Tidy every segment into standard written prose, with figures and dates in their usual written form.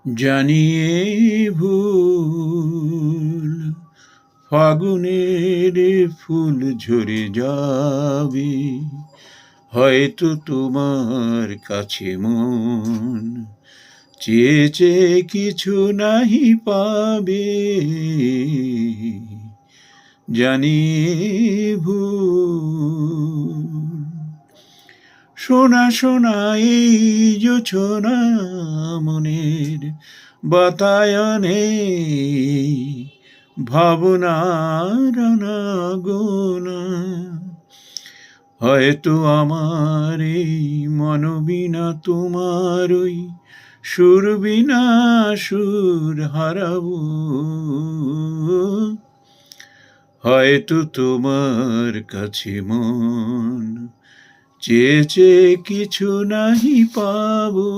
জানিয়ে ভুল ফাগুনের ফুল ঝরে যাবে, হয়তো তোমার কাছে মন চেয়ে চেয়ে কিছু নাহি পাবে। জানিয়ে ভুল শোনা শোনা এই জোছনা মনের বাতায়নে ভাবনার আনাগোনা, হয়তো আমার এই মন বিনা তোমার ওই সুর বিনা সুর হারাবো। হয়তো তোমার কাছে মন চেয়ে চেয়ে কিছু নাহি পাবো।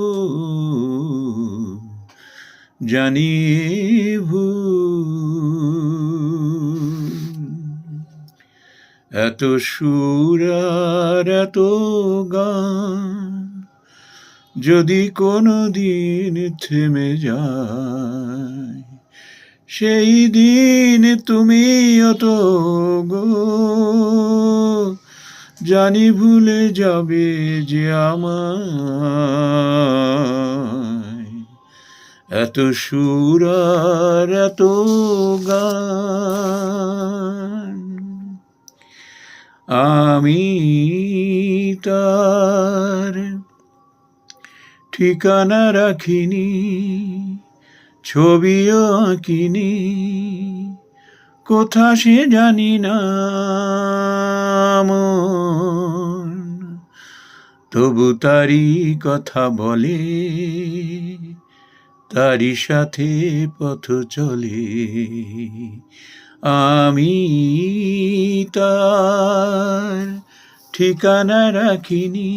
জানিয়ে ভুল এত সুর আর এত গান যদি কোনো দিন থেমে যায়, সেই দিন তুমিও তো গো জানি ভুলে যাবে যে আমায়। এত সুর আর এত গান আমি তার ঠিকানা রাখিনি, ছবিও আঁকিনি, কোথা সে জানি না মন, তবু তারি কথা বলে, তারি সাথে পথ চলে। আমি তার ঠিকানা রাখিনি।